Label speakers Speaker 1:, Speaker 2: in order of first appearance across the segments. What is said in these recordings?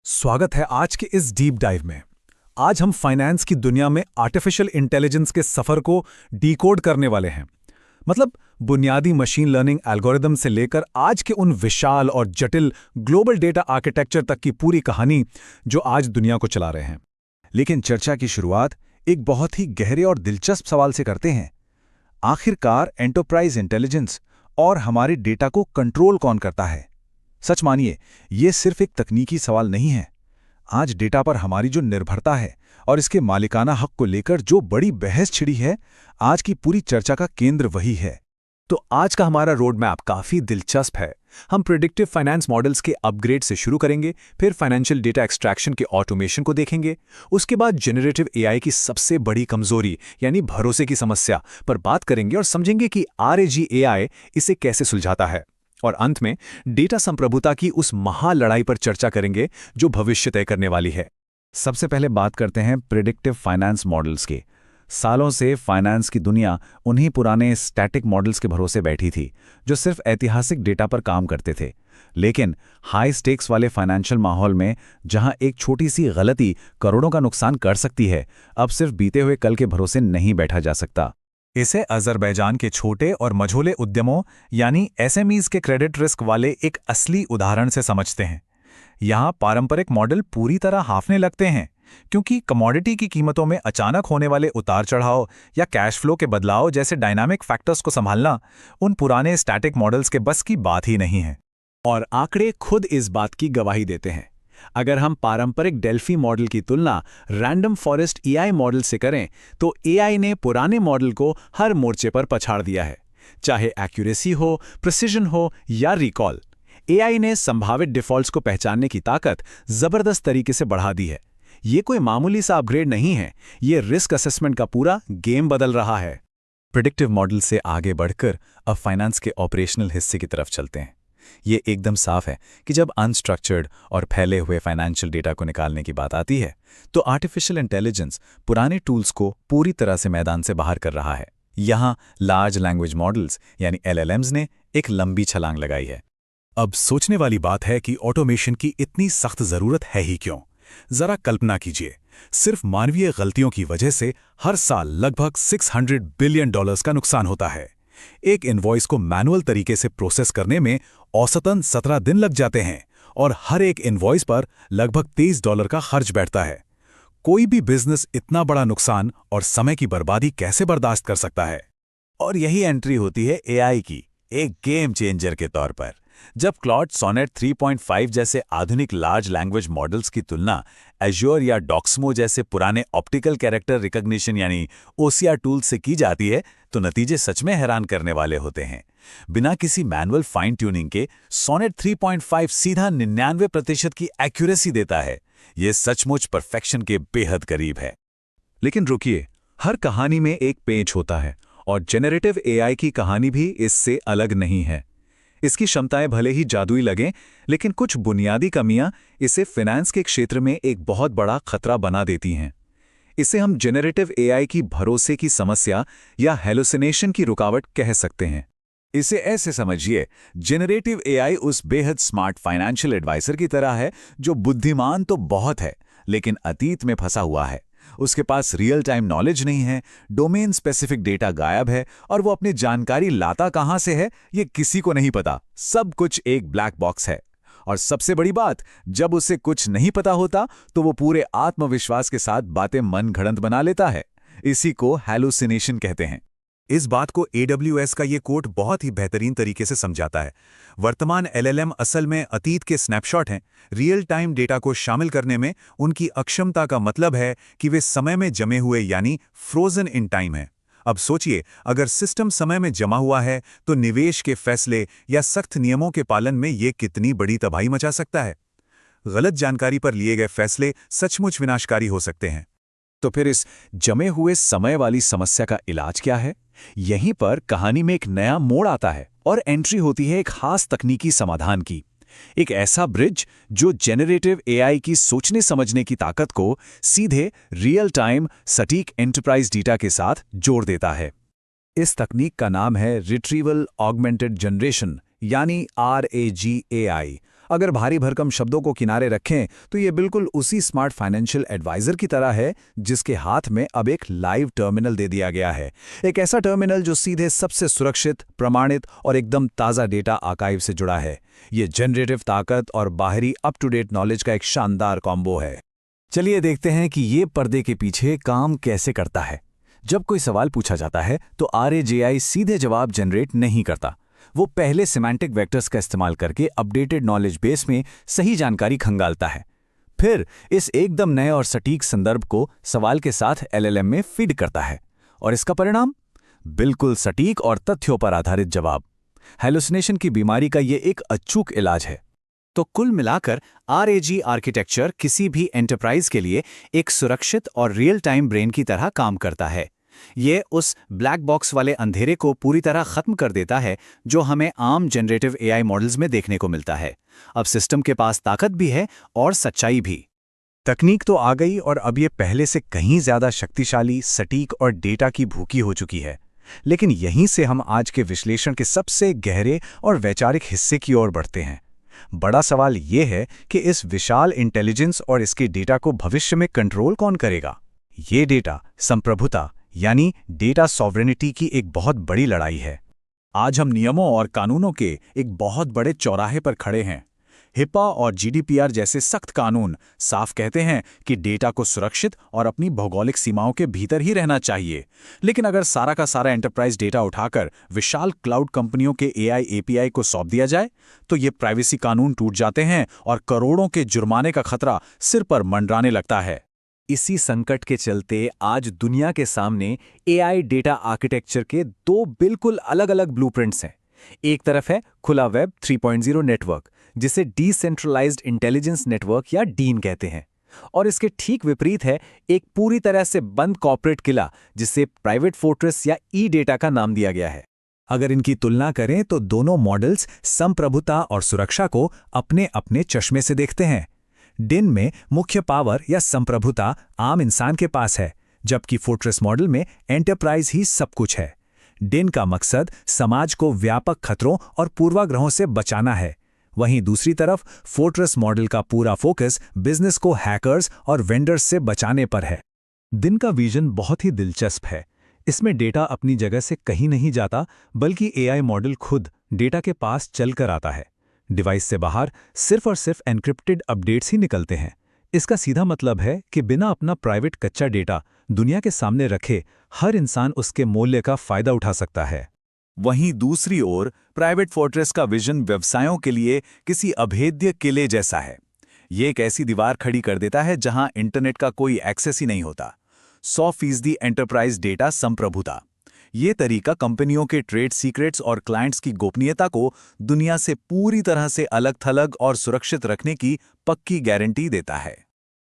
Speaker 1: स्वागत है आज के इस डीप डाइव में। आज हम फाइनेंस की दुनिया में आर्टिफिशियल इंटेलिजेंस के सफर को डीकोड करने वाले हैं। मतलब बुनियादी मशीन लर्निंग एल्गोरिदम से लेकर आज के उन विशाल और जटिल ग्लोबल डेटा आर्किटेक्चर तक की पूरी कहानी जो आज दुनिया को चला रहे हैं।
Speaker 2: लेकिन चर्चा की शुरुआत एक बहुत ही गहरे और दिलचस्प सवाल से करते हैं। आखिरकार एंटरप्राइज इंटेलिजेंस और हमारे डेटा को कंट्रोल कौन करता है? सच मानिए, ये सिर्फ एक तकनीकी सवाल नहीं है। आज डेटा पर हमारी जो निर्भरता है और इसके मालिकाना हक को लेकर जो बड़ी बहस छिड़ी है, आज की पूरी चर्चा का केंद्र वही है।
Speaker 1: तो आज का हमारा रोड मैप काफी दिलचस्प है। हम प्रिडिक्टिव फाइनेंस मॉडल्स के अपग्रेड से शुरू करेंगे, फिर फाइनेंशियल डेटा एक्सट्रैक्शन के ऑटोमेशन को देखेंगे, उसके बाद जनरेटिव एआई की सबसे बड़ी कमजोरी यानी भरोसे की समस्या पर बात करेंगे और समझेंगे कि आरएजी एआई इसे कैसे सुलझाता है। और अंत में डेटा संप्रभुता की उस महालड़ाई पर चर्चा करेंगे जो भविष्य तय करने वाली है।
Speaker 2: सबसे पहले बात करते हैं प्रिडिक्टिव फाइनेंस मॉडल्स की। सालों से फाइनेंस की दुनिया उन्हीं पुराने स्टैटिक मॉडल्स के भरोसे बैठी थी जो सिर्फ ऐतिहासिक डेटा पर काम करते थे। लेकिन हाई स्टेक्स वाले फाइनेंशियल माहौल में जहां एक छोटी सी गलती करोड़ों का नुकसान कर सकती है, अब सिर्फ बीते हुए कल के भरोसे नहीं बैठा जा सकता।
Speaker 1: इसे अज़रबैजान के छोटे और मझोले उद्यमों यानी एसएमईज के क्रेडिट रिस्क वाले एक असली उदाहरण से समझते हैं। यहाँ पारंपरिक मॉडल पूरी तरह हाफने लगते हैं क्योंकि कमोडिटी की कीमतों में अचानक होने वाले उतार चढ़ाव या कैश फ्लो के बदलाव जैसे डायनामिक फैक्टर्स को संभालना उन पुराने स्टैटिक मॉडल्स के बस की बात ही नहीं है। और आंकड़े खुद इस बात की गवाही देते हैं। अगर हम पारंपरिक डेल्फी मॉडल की तुलना रैंडम फॉरेस्ट एआई मॉडल से करें तो एआई ने पुराने मॉडल को हर मोर्चे पर पछाड़ दिया है। चाहे एक्यूरेसी हो, प्रिसिजन हो या रिकॉल, एआई ने संभावित डिफॉल्ट्स को पहचानने की ताकत जबरदस्त तरीके से बढ़ा दी है। ये कोई मामूली सा अपग्रेड नहीं है, ये रिस्क असेसमेंट का पूरा गेम बदल रहा है।
Speaker 2: प्रिडिक्टिव मॉडल से आगे बढ़कर अब फाइनेंस के ऑपरेशनल हिस्से की तरफ चलते हैं। ये एकदम साफ है कि जब अनस्ट्रक्चर्ड और फैले हुए फाइनेंशियल डेटा को निकालने की बात आती है तो आर्टिफिशियल इंटेलिजेंस पुराने टूल्स को पूरी तरह से मैदान से बाहर कर रहा है। यहाँ लार्ज लैंग्वेज मॉडल्स यानी एलएलएम्स ने एक लंबी छलांग लगाई है।
Speaker 1: अब सोचने वाली बात है कि ऑटोमेशन की इतनी सख्त जरूरत है ही क्यों? जरा कल्पना कीजिए, सिर्फ मानवीय गलतियों की वजह से हर साल लगभग $600 बिलियन का नुकसान होता है। एक इनवॉइस को मैनुअल तरीके से प्रोसेस करने में औसतन 17 दिन लग जाते हैं और हर एक इनवॉइस पर लगभग $23 का खर्च बैठता है। कोई भी बिजनेस इतना बड़ा नुकसान और समय की बर्बादी कैसे बर्दाश्त कर सकता है?
Speaker 2: और यही एंट्री होती है एआई की, एक गेम चेंजर के तौर पर। जब क्लॉड सोनेट 3.5 जैसे आधुनिक लार्ज लैंग्वेज मॉडल्स की तुलना एज्योर या डॉक्समो जैसे पुराने ऑप्टिकल कैरेक्टर रिकॉग्निशन यानी ओसीआर टूल से की जाती है तो नतीजे सच में हैरान करने वाले होते हैं। बिना किसी मैनुअल फाइन ट्यूनिंग के सोनेट 3.5 सीधा 99% की एक्यूरेसी देता है। ये सचमुच परफेक्शन के बेहद करीब है।
Speaker 1: लेकिन रुकिए, हर कहानी में एक पेच होता है और जेनरेटिव एआई की कहानी भी इससे अलग नहीं है। इसकी क्षमताएं भले ही जादुई लगें, लेकिन कुछ बुनियादी कमियां इसे फाइनेंस के क्षेत्र में एक बहुत बड़ा खतरा बना देती हैं। इसे हम जेनरेटिव एआई की भरोसे की समस्या या हेलुसिनेशन की रुकावट कह सकते हैं।
Speaker 2: इसे ऐसे समझिए, जेनरेटिव एआई उस बेहद स्मार्ट फाइनेंशियल एडवाइजर की तरह है जो बुद्धिमान तो बहुत है लेकिन अतीत में फंसा हुआ है। उसके पास रियल टाइम नॉलेज नहीं है, डोमेन स्पेसिफिक डेटा गायब है और वो अपनी जानकारी लाता कहां से है ये किसी को नहीं पता। सब कुछ एक ब्लैक बॉक्स है। और सबसे बड़ी बात, जब उसे कुछ नहीं पता होता तो वो पूरे आत्मविश्वास के साथ बातें मन घड़ंत बना लेता है। इसी को हैलुसिनेशन कहते हैं।
Speaker 1: इस बात को AWS का ये कोट बहुत ही बेहतरीन तरीके से समझाता है। वर्तमान LLM असल में अतीत के स्नैपशॉट हैं। रियल टाइम डेटा को शामिल करने में उनकी अक्षमता का मतलब है कि वे समय में जमे हुए यानी फ्रोजन इन टाइम हैं। अब सोचिए, अगर सिस्टम समय में जमा हुआ है तो निवेश के फैसले या सख्त नियमों के पालन में ये कितनी बड़ी तबाही मचा सकता है। गलत जानकारी पर लिए गए फैसले सचमुच विनाशकारी हो सकते हैं।
Speaker 2: तो फिर इस जमे हुए समय वाली समस्या का इलाज क्या है? यहीं पर कहानी में एक नया मोड़ आता है और एंट्री होती है एक खास तकनीकी समाधान की। एक ऐसा ब्रिज जो जेनरेटिव एआई की सोचने समझने की ताकत को सीधे रियल टाइम सटीक एंटरप्राइज डेटा के साथ जोड़ देता है। इस तकनीक का नाम है रिट्रीवल ऑगमेंटेड जनरेशन यानी RAGAI। अगर भारी भरकम शब्दों को किनारे रखें तो ये बिल्कुल उसी स्मार्ट फाइनेंशियल एडवाइजर की तरह है जिसके हाथ में अब एक लाइव टर्मिनल दे दिया गया है। एक ऐसा टर्मिनल जो सीधे सबसे सुरक्षित, प्रमाणित और एकदम ताज़ा डेटा आर्काइव से जुड़ा है। ये जनरेटिव ताकत और बाहरी अप टू डेट नॉलेज का एक शानदार कॉम्बो है। चलिए देखते हैं कि ये पर्दे के पीछे काम कैसे करता है। जब कोई सवाल पूछा जाता है तो RAGI सीधे जवाब जनरेट नहीं करता। वो पहले सिमेंटिक वेक्टर्स का इस्तेमाल करके अपडेटेड नॉलेज बेस में सही जानकारी खंगालता है। फिर इस एकदम नए और सटीक संदर्भ को सवाल के साथ LLM में फीड करता है और इसका परिणाम बिल्कुल सटीक और तथ्यों पर आधारित जवाब। हेलुसिनेशन की बीमारी का ये एक अचूक इलाज है। तो कुल मिलाकर RAG आर्किटेक्चर किसी भी एंटरप्राइज के लिए एक सुरक्षित और रियल टाइम ब्रेन की तरह काम करता है। ये उस ब्लैक बॉक्स वाले अंधेरे को पूरी तरह खत्म कर देता है जो हमें आम जनरेटिव AI मॉडल्स में देखने को मिलता है। अब सिस्टम के पास ताकत भी है और सच्चाई भी।
Speaker 1: तकनीक तो आ गई और अब ये पहले से कहीं ज्यादा शक्तिशाली, सटीक और डेटा की भूखी हो चुकी है। लेकिन यहीं से हम आज के विश्लेषण के सबसे गहरे और वैचारिक हिस्से की ओर बढ़ते हैं। बड़ा सवाल ये है कि इस विशाल इंटेलिजेंस और इसके डेटा को भविष्य में कंट्रोल कौन करेगा? ये डेटा संप्रभुता यानी डेटा सॉवरेनिटी की एक बहुत बड़ी लड़ाई है। आज हम नियमों और कानूनों के एक बहुत बड़े चौराहे पर खड़े हैं। HIPAA और GDPR जैसे सख्त कानून साफ कहते हैं कि डेटा को सुरक्षित और अपनी भौगोलिक सीमाओं के भीतर ही रहना चाहिए। लेकिन अगर सारा का सारा एंटरप्राइज डेटा उठाकर विशाल क्लाउड कंपनियों के AI API को सौंप दिया जाए तो ये प्राइवेसी कानून टूट जाते हैं और करोड़ों के जुर्माने का खतरा सिर पर मंडराने लगता है। इसी संकट के चलते आज दुनिया के सामने AI डेटा आर्किटेक्चर के दो बिल्कुल अलग-अलग ब्लूप्रिंट्स हैं। एक तरफ है खुला वेब 3.0 नेटवर्क, जिसे डिसेंट्रलाइज्ड इंटेलिजेंस नेटवर्क या डीन कहते हैं, और इसके ठीक विपरीत है एक पूरी तरह से बंद कॉर्पोरेट किला जिसे प्राइवेट फोर्ट्रेस या ई-डेटा का नाम दिया गया है। अगर इनकी तुलना करें तो दोनों मॉडल्स संप्रभुता और सुरक्षा को अपने अपने चश्मे से देखते हैं। डिन में मुख्य पावर या संप्रभुता आम इंसान के पास है, जबकि फोर्ट्रेस मॉडल में एंटरप्राइज ही सब कुछ है। डिन का मकसद समाज को व्यापक खतरों और पूर्वाग्रहों से बचाना है, वहीं दूसरी तरफ फोर्ट्रेस मॉडल का पूरा फोकस बिजनेस को हैकर्स और वेंडर्स से बचाने पर है। दिन का विजन बहुत ही दिलचस्प है। इसमें डेटा अपनी जगह से कहीं नहीं जाता, बल्कि AI मॉडल खुद डेटा के पास चलकर आता है। डिवाइस से बाहर सिर्फ और सिर्फ एन्क्रिप्टेड अपडेट्स ही निकलते हैं। इसका सीधा मतलब है कि बिना अपना प्राइवेट कच्चा डेटा दुनिया के सामने रखे हर इंसान उसके मूल्य का फायदा उठा सकता है। वहीं दूसरी ओर प्राइवेट फोर्ट्रेस का विजन व्यवसायों के लिए किसी अभेद्य किले जैसा है। ये एक ऐसी दीवार खड़ी कर देता है जहां इंटरनेट का कोई एक्सेस ही नहीं होता। 100% एंटरप्राइज डेटा संप्रभुता। ये तरीका कंपनियों के ट्रेड सीक्रेट्स और क्लाइंट्स की गोपनीयता को दुनिया से पूरी तरह से अलग-थलग और सुरक्षित रखने की पक्की गारंटी देता है।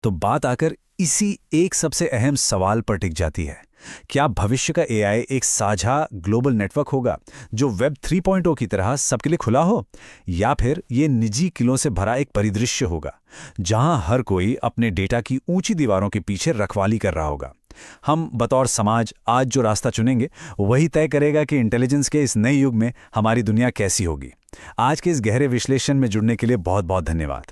Speaker 1: तो बात आकर इसी एक सबसे अहम सवाल पर टिक जाती है, क्या भविष्य का AI एक साझा ग्लोबल नेटवर्क होगा जो वेब 3.0 की तरह सबके लिए खुला हो, या फिर ये निजी किलों से भरा एक परिदृश्य होगा जहां हर कोई अपने डेटा की ऊंची दीवारों के पीछे रखवाली कर रहा होगा? हम बतौर समाज आज जो रास्ता चुनेंगे वही तय करेगा कि इंटेलिजेंस के इस नए युग में हमारी दुनिया कैसी होगी। आज के इस गहरे विश्लेषण में जुड़ने के लिए बहुत बहुत धन्यवाद।